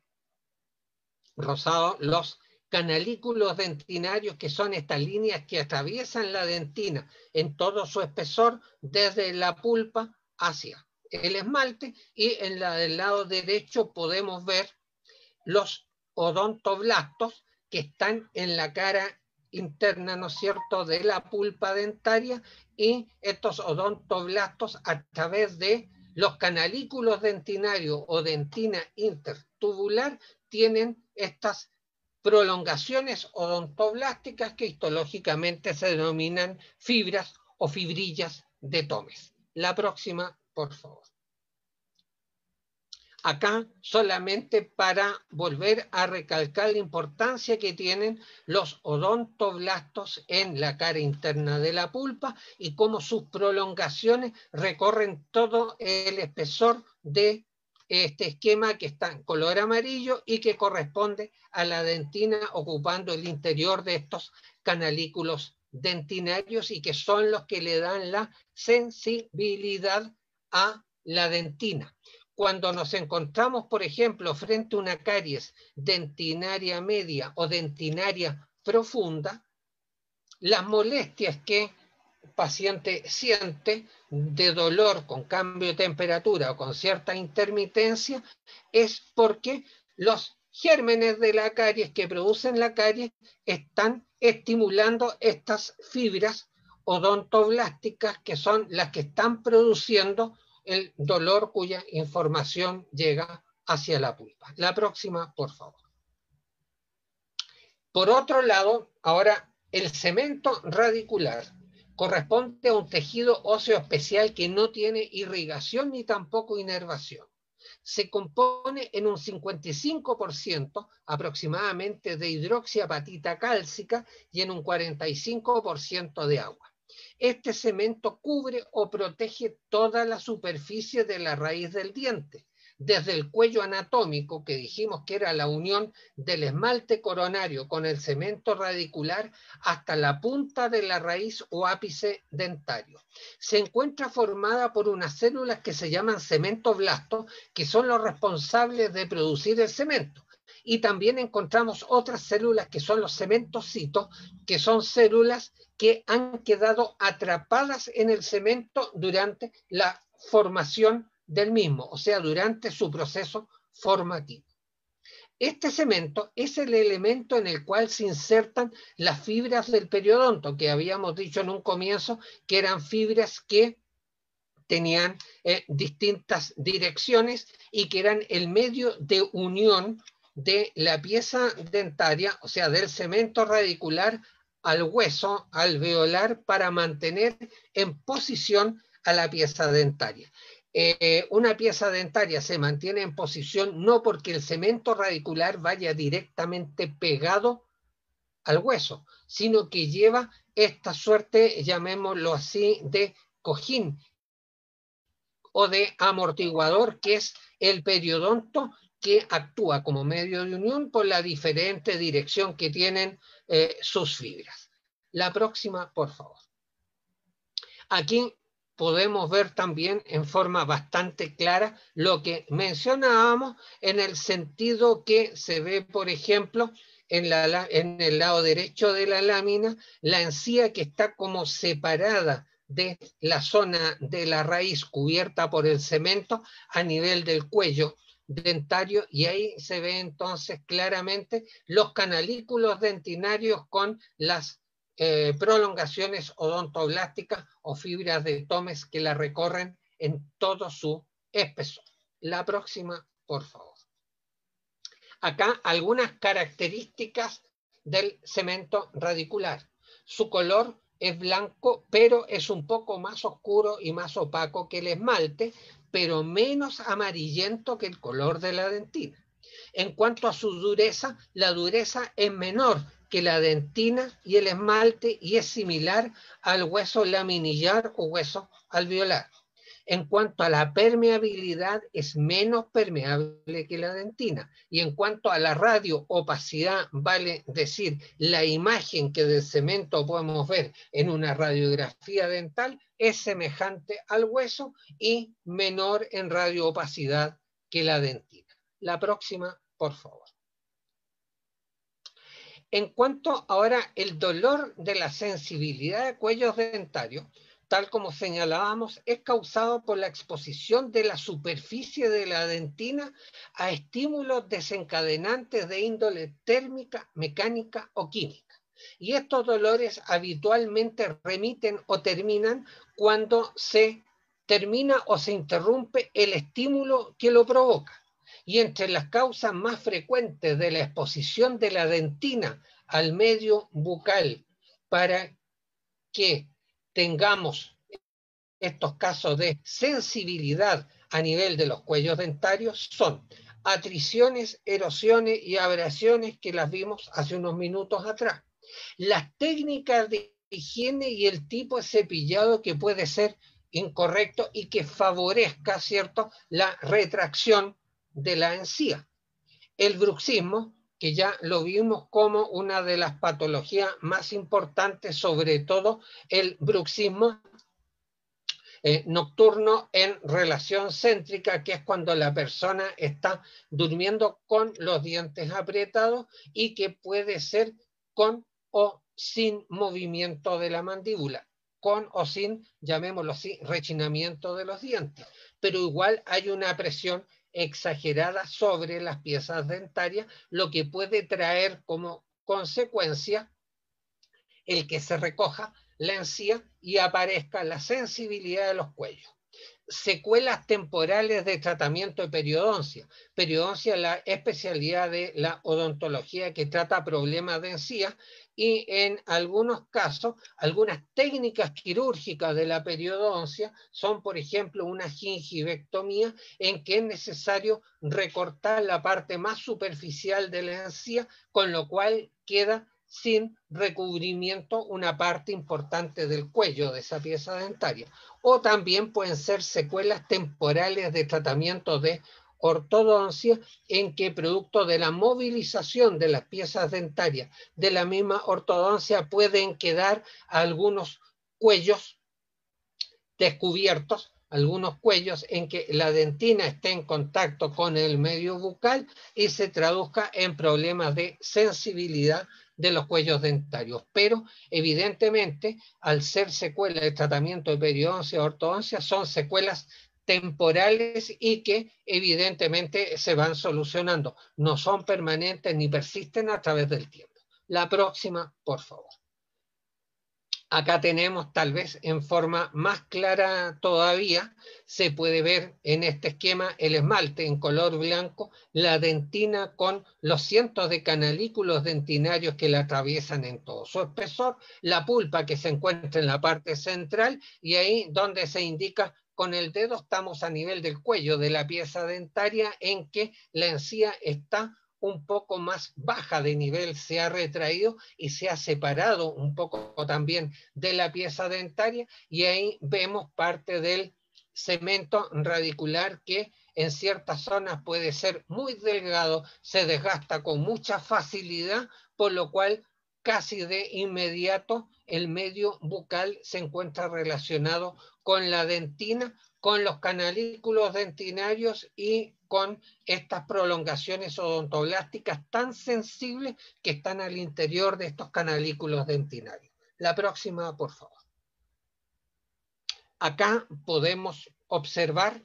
rosado los canalículos dentinarios, que son estas líneas que atraviesan la dentina en todo su espesor desde la pulpa hacia el esmalte, y en la del lado derecho podemos ver los odontoblastos que están en la cara interna, ¿no es cierto?, de la pulpa dentaria, y estos odontoblastos a través de los canalículos dentinarios o dentina intertubular tienen estas prolongaciones odontoblásticas que histológicamente se denominan fibras o fibrillas de Tomes. La próxima, por favor. Acá solamente para volver a recalcar la importancia que tienen los odontoblastos en la cara interna de la pulpa y cómo sus prolongaciones recorren todo el espesor de este esquema que está en color amarillo y que corresponde a la dentina, ocupando el interior de estos canalículos dentinarios, y que son los que le dan la sensibilidad a la dentina. Cuando nos encontramos, por ejemplo, frente a una caries dentinaria media o dentinaria profunda, las molestias que el paciente siente de dolor con cambio de temperatura o con cierta intermitencia es porque Los gérmenes de la caries que producen la caries están estimulando estas fibras odontoblásticas que son las que están produciendo el dolor cuya información llega hacia la pulpa. La próxima, por favor. Por otro lado, ahora el cemento radicular corresponde a un tejido óseo especial que no tiene irrigación ni tampoco inervación. Se compone en un 55% aproximadamente de hidroxiapatita cálcica y en un 45% de agua. Este cemento cubre o protege toda la superficie de la raíz del diente, desde el cuello anatómico, que dijimos que era la unión del esmalte coronario con el cemento radicular, hasta la punta de la raíz o ápice dentario. Se encuentra formada por unas células que se llaman cementoblastos, que son los responsables de producir el cemento. Y también encontramos otras células que son los cementocitos, que son células que han quedado atrapadas en el cemento durante la formación del mismo, o sea, durante su proceso formativo. Este cemento es el elemento en el cual se insertan las fibras del periodonto, que habíamos dicho en un comienzo que eran fibras que tenían distintas direcciones y que eran el medio de unión de la pieza dentaria, o sea, del cemento radicular al hueso alveolar para mantener en posición a la pieza dentaria. Una pieza dentaria se mantiene en posición no porque el cemento radicular vaya directamente pegado al hueso, sino que lleva esta suerte, llamémoslo así, de cojín o de amortiguador, que es el periodonto, que actúa como medio de unión por la diferente dirección que tienen sus fibras. La próxima, por favor. Aquí podemos ver también en forma bastante clara lo que mencionábamos en el sentido que se ve, por ejemplo, en el lado derecho de la lámina, la encía que está como separada de la zona de la raíz cubierta por el cemento a nivel del cuello dentario, y ahí se ve entonces claramente los canalículos dentinarios con las prolongaciones odontoblásticas o fibras de Tomes que la recorren en todo su espesor. La próxima, por favor. Acá algunas características del cemento radicular. Su color es blanco, pero es un poco más oscuro y más opaco que el esmalte, pero menos amarillento que el color de la dentina. En cuanto a su dureza, la dureza es menor que la dentina y el esmalte y es similar al hueso laminillar o hueso alveolar. En cuanto a la permeabilidad, es menos permeable que la dentina. Y en cuanto a la radioopacidad, vale decir, la imagen que del cemento podemos ver en una radiografía dental es semejante al hueso y menor en radioopacidad que la dentina. La próxima, por favor. En cuanto ahora el dolor de la sensibilidad de cuellos dentarios, tal como señalábamos, es causado por la exposición de la superficie de la dentina a estímulos desencadenantes de índole térmica, mecánica o química. Y estos dolores habitualmente remiten o terminan cuando se termina o se interrumpe el estímulo que lo provoca. Y entre las causas más frecuentes de la exposición de la dentina al medio bucal para que tengamos estos casos de sensibilidad a nivel de los cuellos dentarios son atriciones, erosiones y abrasiones que las vimos hace unos minutos atrás. Las técnicas de higiene y el tipo de cepillado que puede ser incorrecto y que favorezca, ¿cierto?, la retracción de la encía. El bruxismo, que ya lo vimos como una de las patologías más importantes, sobre todo el bruxismo nocturno en relación céntrica, que es cuando la persona está durmiendo con los dientes apretados y que puede ser con o sin movimiento de la mandíbula, con o sin, llamémoslo así, rechinamiento de los dientes, pero igual hay una presión exagerada sobre las piezas dentarias, lo que puede traer como consecuencia el que se recoja la encía y aparezca la sensibilidad de los cuellos. Secuelas temporales de tratamiento de periodoncia. Periodoncia es la especialidad de la odontología que trata problemas de encía, y en algunos casos, algunas técnicas quirúrgicas de la periodoncia son, por ejemplo, una gingivectomía en que es necesario recortar la parte más superficial de la encía, con lo cual queda sin recubrimiento una parte importante del cuello de esa pieza dentaria. O también pueden ser secuelas temporales de tratamiento de ortodoncia, en que producto de la movilización de las piezas dentarias de la misma ortodoncia pueden quedar algunos cuellos descubiertos, algunos cuellos en que la dentina esté en contacto con el medio bucal y se traduzca en problemas de sensibilidad de los cuellos dentarios. Pero evidentemente, al ser secuelas de tratamiento de periodoncia o ortodoncia, son secuelas temporales y que evidentemente se van solucionando. No son permanentes ni persisten a través del tiempo. La próxima, por favor. Acá tenemos, tal vez en forma más clara todavía, se puede ver en este esquema el esmalte en color blanco, la dentina con los cientos de canalículos dentinarios que la atraviesan en todo su espesor, la pulpa que se encuentra en la parte central, y ahí donde se indica con el dedo estamos a nivel del cuello de la pieza dentaria, en que la encía está un poco más baja de nivel, se ha retraído y se ha separado un poco también de la pieza dentaria, y ahí vemos parte del cemento radicular que en ciertas zonas puede ser muy delgado, se desgasta con mucha facilidad, por lo cual casi de inmediato el medio bucal se encuentra relacionado con la dentina, con los canalículos dentinarios y con estas prolongaciones odontoblásticas tan sensibles que están al interior de estos canalículos dentinarios. La próxima, por favor. Acá podemos observar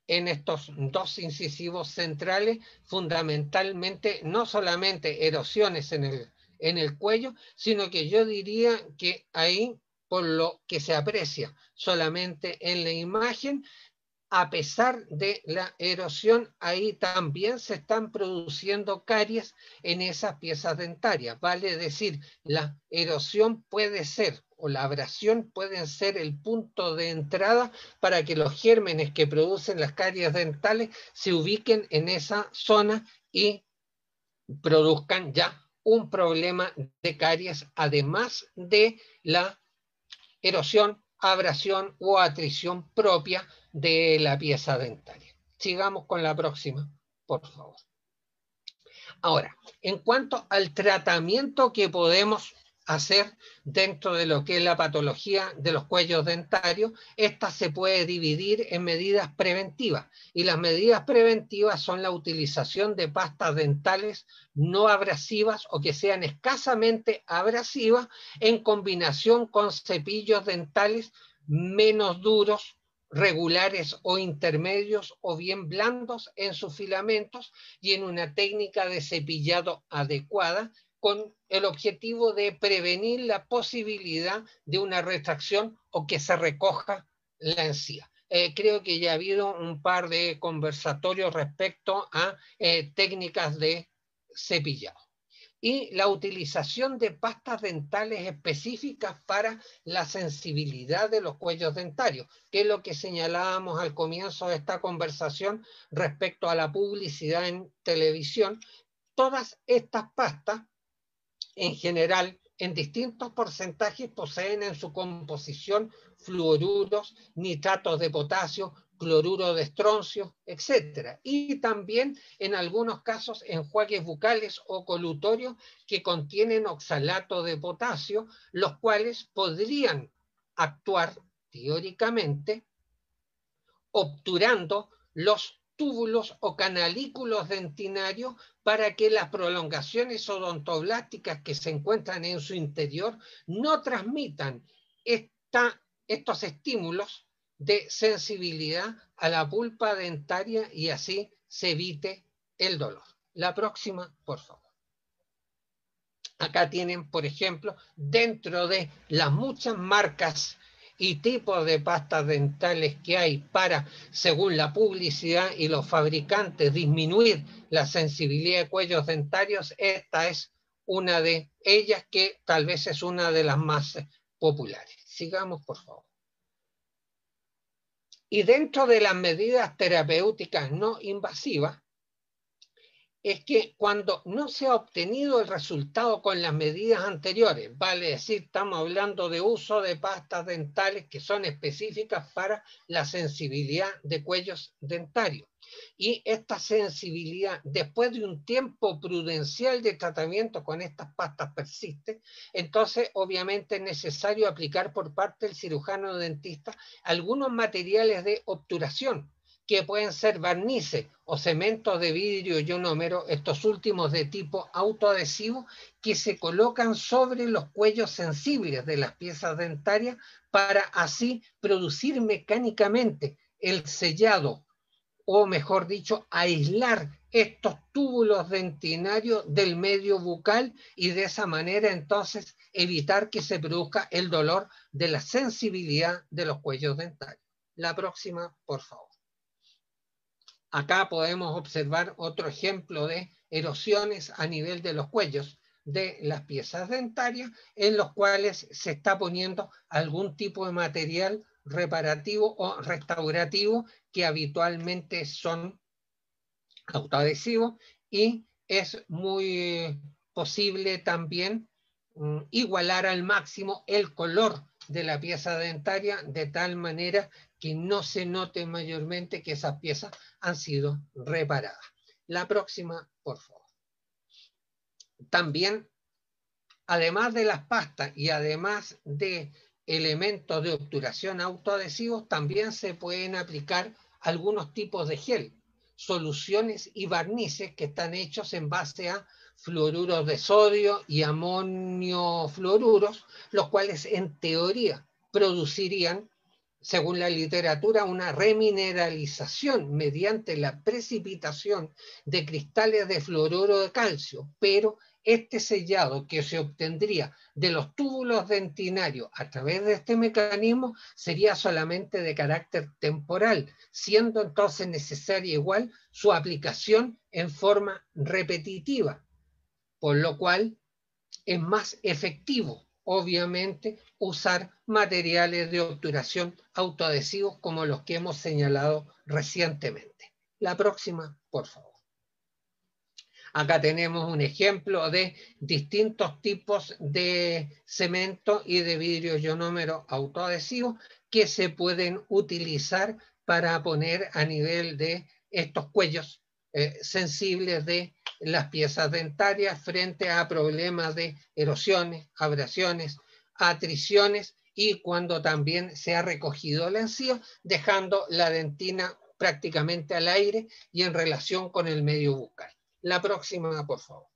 en estos dos incisivos centrales fundamentalmente no solamente erosiones en el cuello, sino que yo diría que ahí, por lo que se aprecia solamente en la imagen, a pesar de la erosión, ahí también se están produciendo caries en esas piezas dentarias. Vale decir, la erosión puede ser, o la abrasión puede ser el punto de entrada para que los gérmenes que producen las caries dentales se ubiquen en esa zona y produzcan ya un problema de caries, además de la erosión, abrasión o atrición propia de la pieza dentaria. Sigamos con la próxima, por favor. Ahora, en cuanto al tratamiento que podemos hacer dentro de lo que es la patología de los cuellos dentarios, esta se puede dividir en medidas preventivas, y las medidas preventivas son la utilización de pastas dentales no abrasivas o que sean escasamente abrasivas, en combinación con cepillos dentales menos duros, regulares o intermedios, o bien blandos en sus filamentos, y en una técnica de cepillado adecuada, con el objetivo de prevenir la posibilidad de una retracción o que se recoja la encía. Creo que ya ha habido un par de conversatorios respecto a técnicas de cepillado. Y la utilización de pastas dentales específicas para la sensibilidad de los cuellos dentarios, que es lo que señalábamos al comienzo de esta conversación respecto a la publicidad en televisión. Todas estas pastas, en general, en distintos porcentajes, poseen en su composición fluoruros, nitratos de potasio, cloruro de estroncio, etc. Y también en algunos casos enjuagues bucales o colutorios que contienen oxalato de potasio, los cuales podrían actuar teóricamente obturando los túbulos o canalículos dentinarios para que las prolongaciones odontoblásticas que se encuentran en su interior no transmitan estos estímulos de sensibilidad a la pulpa dentaria y así se evite el dolor. La próxima, por favor. Acá tienen, por ejemplo, dentro de las muchas marcas y tipos de pastas dentales que hay para, según la publicidad y los fabricantes, disminuir la sensibilidad de cuellos dentarios, esta es una de ellas que tal vez es una de las más populares. Sigamos, por favor. Y dentro de las medidas terapéuticas no invasivas, es que cuando no se ha obtenido el resultado con las medidas anteriores, vale decir, estamos hablando de uso de pastas dentales que son específicas para la sensibilidad de cuellos dentarios. Y esta sensibilidad, después de un tiempo prudencial de tratamiento con estas pastas persiste, entonces obviamente es necesario aplicar por parte del cirujano dentista algunos materiales de obturación, que pueden ser barnices o cementos de vidrio ionómero, estos últimos de tipo autoadhesivo, que se colocan sobre los cuellos sensibles de las piezas dentarias para así producir mecánicamente el sellado, o mejor dicho, aislar estos túbulos dentinarios del medio bucal y de esa manera entonces evitar que se produzca el dolor de la sensibilidad de los cuellos dentarios. La próxima, por favor. Acá podemos observar otro ejemplo de erosiones a nivel de los cuellos de las piezas dentarias, en los cuales se está poniendo algún tipo de material reparativo o restaurativo que habitualmente son autoadhesivos, y es muy posible también igualar al máximo el color de la pieza dentaria de tal manera que no se note mayormente que esas piezas han sido reparadas. La próxima, por favor. También, además de las pastas y además de elementos de obturación autoadhesivos, también se pueden aplicar algunos tipos de gel, soluciones y barnices que están hechos en base a fluoruros de sodio y amonio fluoruros, los cuales en teoría producirían, según la literatura, una remineralización mediante la precipitación de cristales de fluoruro de calcio, pero este sellado que se obtendría de los túbulos dentinarios a través de este mecanismo sería solamente de carácter temporal, siendo entonces necesaria igual su aplicación en forma repetitiva, por lo cual es más efectivo, obviamente, usar materiales de obturación autoadhesivos como los que hemos señalado recientemente. La próxima, por favor. Acá tenemos un ejemplo de distintos tipos de cemento y de vidrio ionómero autoadhesivo que se pueden utilizar para poner a nivel de estos cuellos sensibles de las piezas dentarias frente a problemas de erosiones, abrasiones, atriciones, y cuando también se ha recogido la encía, dejando la dentina prácticamente al aire y en relación con el medio bucal. La próxima, por favor.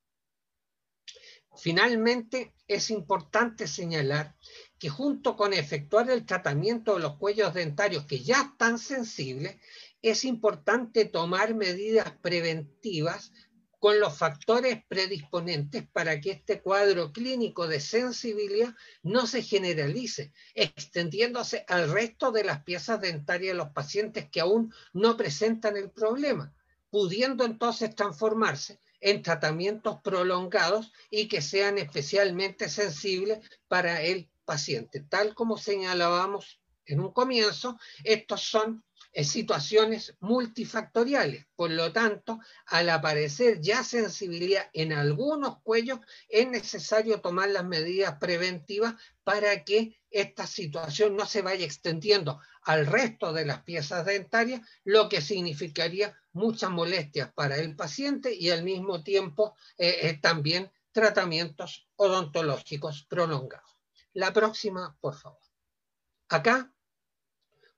Finalmente, es importante señalar que junto con efectuar el tratamiento de los cuellos dentarios que ya están sensibles, es importante tomar medidas preventivas con los factores predisponentes para que este cuadro clínico de sensibilidad no se generalice, extendiéndose al resto de las piezas dentarias de los pacientes que aún no presentan el problema, pudiendo entonces transformarse en tratamientos prolongados y que sean especialmente sensibles para el paciente. Tal como señalábamos en un comienzo, estos son situaciones multifactoriales. Por lo tanto, al aparecer ya sensibilidad en algunos cuellos, es necesario tomar las medidas preventivas para que esta situación no se vaya extendiendo al resto de las piezas dentarias, lo que significaría muchas molestias para el paciente y al mismo tiempo también tratamientos odontológicos prolongados. La próxima, por favor. Acá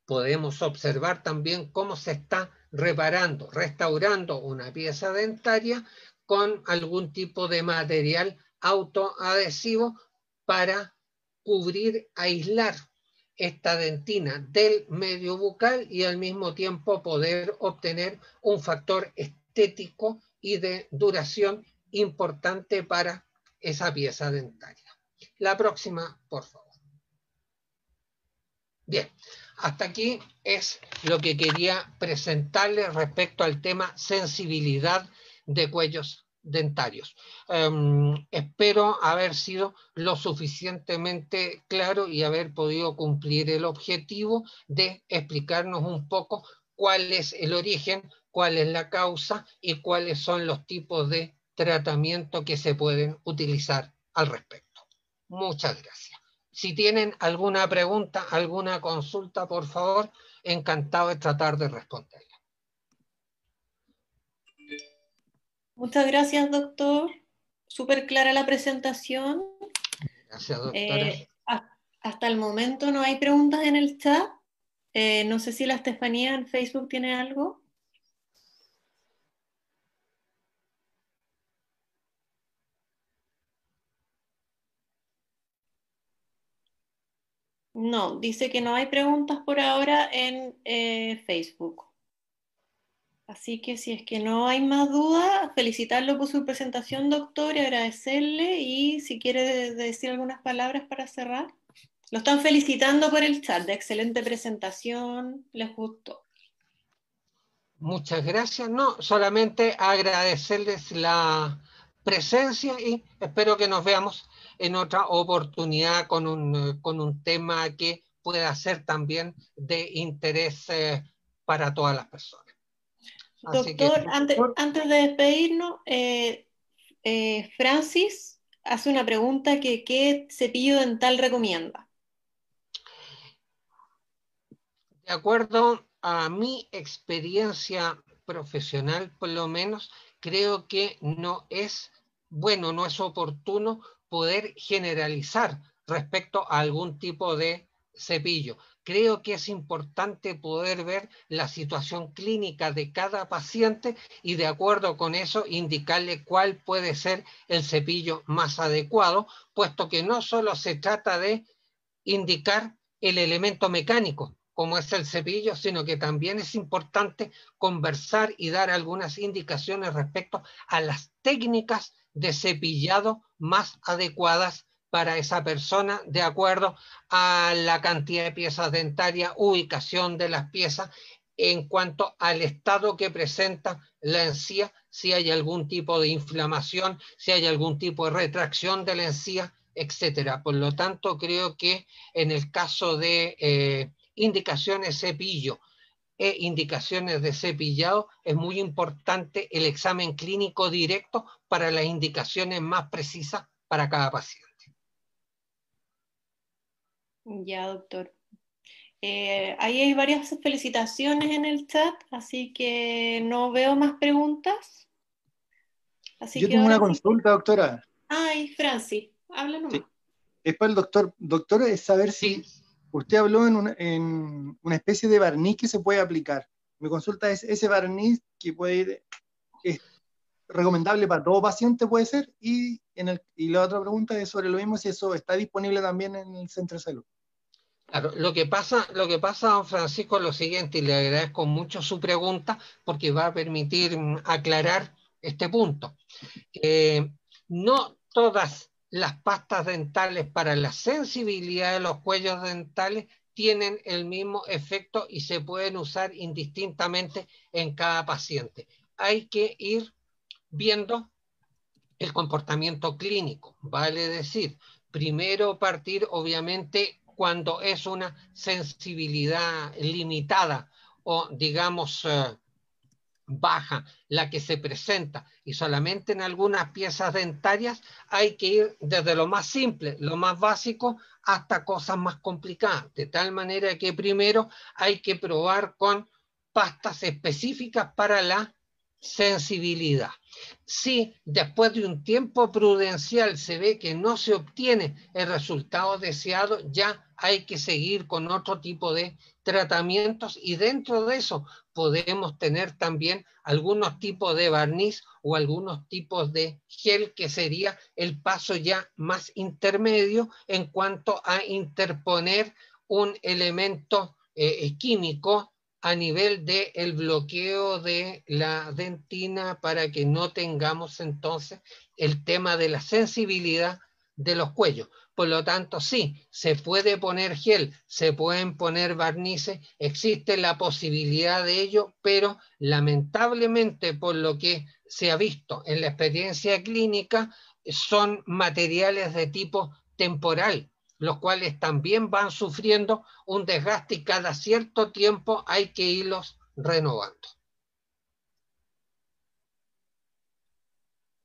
podemos observar también cómo se está reparando, restaurando una pieza dentaria con algún tipo de material autoadhesivo para cubrir, aislar esta dentina del medio bucal y al mismo tiempo poder obtener un factor estético y de duración importante para esa pieza dentaria. La próxima, por favor. Bien, hasta aquí es lo que quería presentarles respecto al tema sensibilidad de cuellos dentarios. Espero haber sido lo suficientemente claro y haber podido cumplir el objetivo de explicarnos un poco cuál es el origen, cuál es la causa y cuáles son los tipos de tratamiento que se pueden utilizar al respecto. Muchas gracias. Si tienen alguna pregunta, alguna consulta, por favor, encantado de tratar de responderla. Muchas gracias, doctor. Súper clara la presentación. Gracias, doctora. Hasta el momento no hay preguntas en el chat. No sé si la Estefanía en Facebook tiene algo. No, dice que no hay preguntas por ahora en Facebook. Así que si es que no hay más dudas, felicitarlo por su presentación, doctor, y agradecerle. Y si quiere decir algunas palabras para cerrar. Lo están felicitando por el chat, de excelente presentación, les gustó. Muchas gracias. No, solamente agradecerles la presencia y espero que nos veamos en otra oportunidad con un tema que pueda ser también de interés para todas las personas. Doctor, antes de despedirnos, Francis hace una pregunta que ¿qué cepillo dental recomienda? De acuerdo a mi experiencia profesional, por lo menos, creo que no es bueno, no es oportuno poder generalizar respecto a algún tipo de cepillo. Creo que es importante poder ver la situación clínica de cada paciente y de acuerdo con eso indicarle cuál puede ser el cepillo más adecuado, puesto que no solo se trata de indicar el elemento mecánico, como es el cepillo, sino que también es importante conversar y dar algunas indicaciones respecto a las técnicas de cepillado más adecuadas para esa persona, de acuerdo a la cantidad de piezas dentarias, ubicación de las piezas, en cuanto al estado que presenta la encía, si hay algún tipo de inflamación, si hay algún tipo de retracción de la encía, etcétera. Por lo tanto, creo que en el caso de indicaciones cepillo e indicaciones de cepillado, es muy importante el examen clínico directo para las indicaciones más precisas para cada paciente. Ya, doctor. Ahí hay varias felicitaciones en el chat, así que no veo más preguntas. Así Yo que tengo una ahora sí. consulta, doctora. Ay, Francis, habla nomás. Sí. Es para el doctor. Doctor, es saber si usted habló en una especie de barniz que se puede aplicar. Mi consulta es ese barniz que puede ir, es recomendable para todo paciente, puede ser, y la otra pregunta es sobre lo mismo, si eso está disponible también en el centro de salud. Claro, lo que pasa, don Francisco, es lo siguiente, y le agradezco mucho su pregunta porque va a permitir aclarar este punto. No todas las pastas dentales para la sensibilidad de los cuellos dentales tienen el mismo efecto y se pueden usar indistintamente en cada paciente. Hay que ir viendo el comportamiento clínico, vale decir, primero partir obviamente cuando es una sensibilidad limitada o digamos baja la que se presenta y solamente en algunas piezas dentarias, hay que ir desde lo más simple, lo más básico, hasta cosas más complicadas, de tal manera que primero hay que probar con pastas específicas para la sensibilidad. Si después de un tiempo prudencial se ve que no se obtiene el resultado deseado, ya hay que seguir con otro tipo de tratamientos y dentro de eso podemos tener también algunos tipos de barniz o algunos tipos de gel que sería el paso ya más intermedio en cuanto a interponer un elemento químico a nivel del bloqueo de la dentina para que no tengamos entonces el tema de la sensibilidad de los cuellos. Por lo tanto, sí, se puede poner gel, se pueden poner barnices, existe la posibilidad de ello, pero lamentablemente por lo que se ha visto en la experiencia clínica, son materiales de tipo temporal, los cuales también van sufriendo un desgaste y cada cierto tiempo hay que irlos renovando.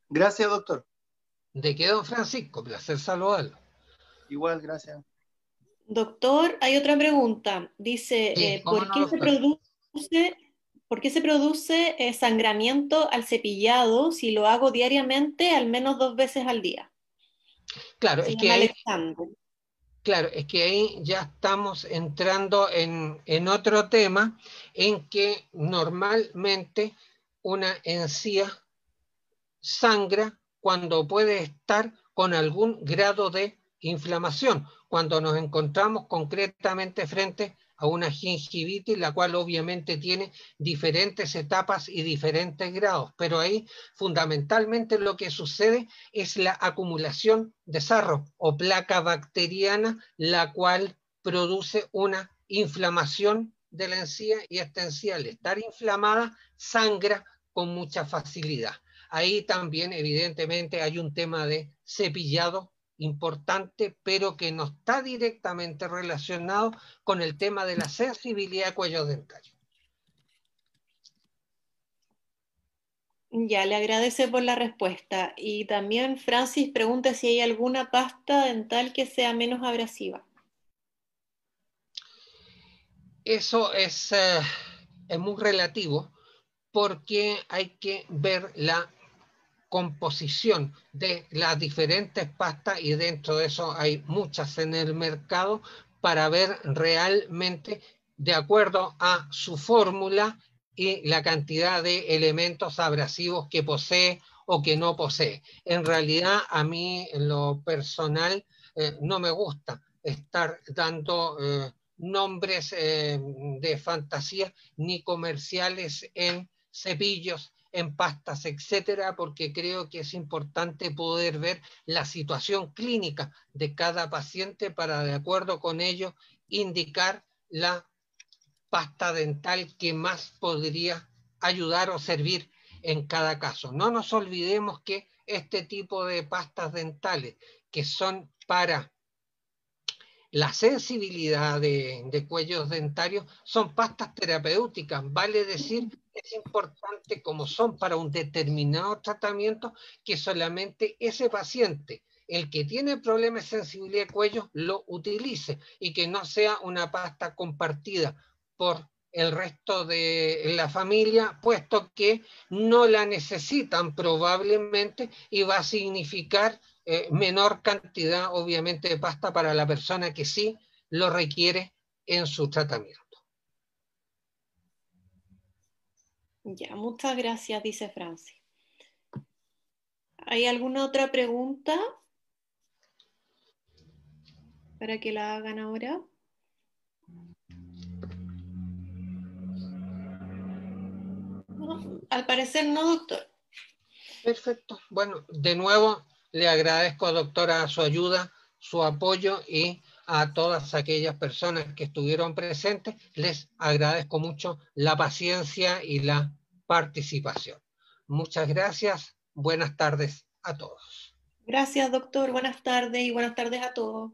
Gracias, doctor. ¿De qué, don Francisco? Placer saludarlo. Igual, gracias. Doctor, hay otra pregunta. Dice, Sí, ¿por no, qué se produce sangramiento al cepillado si lo hago diariamente al menos 2 veces al día? Claro, Se llama Alexander. Claro, es que ahí ya estamos entrando en otro tema en que normalmente una encía sangra cuando puede estar con algún grado de inflamación, cuando nos encontramos concretamente frente a una gingivitis, la cual obviamente tiene diferentes etapas y diferentes grados, pero ahí fundamentalmente lo que sucede es la acumulación de sarro o placa bacteriana, la cual produce una inflamación de la encía y esta encía al estar inflamada sangra con mucha facilidad. Ahí también evidentemente hay un tema de cepillado importante, pero que no está directamente relacionado con el tema de la sensibilidad de cuello dentario. Ya, le agradece por la respuesta. Y también Francis pregunta si hay alguna pasta dental que sea menos abrasiva. Eso es muy relativo porque hay que ver la composición de las diferentes pastas y dentro de eso hay muchas en el mercado para ver realmente de acuerdo a su fórmula y la cantidad de elementos abrasivos que posee o que no posee. En realidad a mí en lo personal no me gusta estar dando nombres de fantasía ni comerciales en cepillos, en pastas, etcétera, porque creo que es importante poder ver la situación clínica de cada paciente para, de acuerdo con ello, indicar la pasta dental que más podría ayudar o servir en cada caso. No nos olvidemos que este tipo de pastas dentales que son para la sensibilidad de cuellos dentarios son pastas terapéuticas, vale decir, es importante como son para un determinado tratamiento que solamente ese paciente, el que tiene problemas de sensibilidad de cuello, lo utilice y que no sea una pasta compartida por el resto de la familia, puesto que no la necesitan probablemente y va a significar menor cantidad, obviamente, de pasta para la persona que sí lo requiere en su tratamiento. Ya, muchas gracias, dice Francis. ¿Hay alguna otra pregunta para que la hagan ahora? No, al parecer no, doctor. Perfecto. Bueno, de nuevo le agradezco, doctora, su ayuda, su apoyo y a todas aquellas personas que estuvieron presentes, les agradezco mucho la paciencia y la participación. Muchas gracias. Buenas tardes a todos. Gracias, doctor. Buenas tardes y buenas tardes a todos.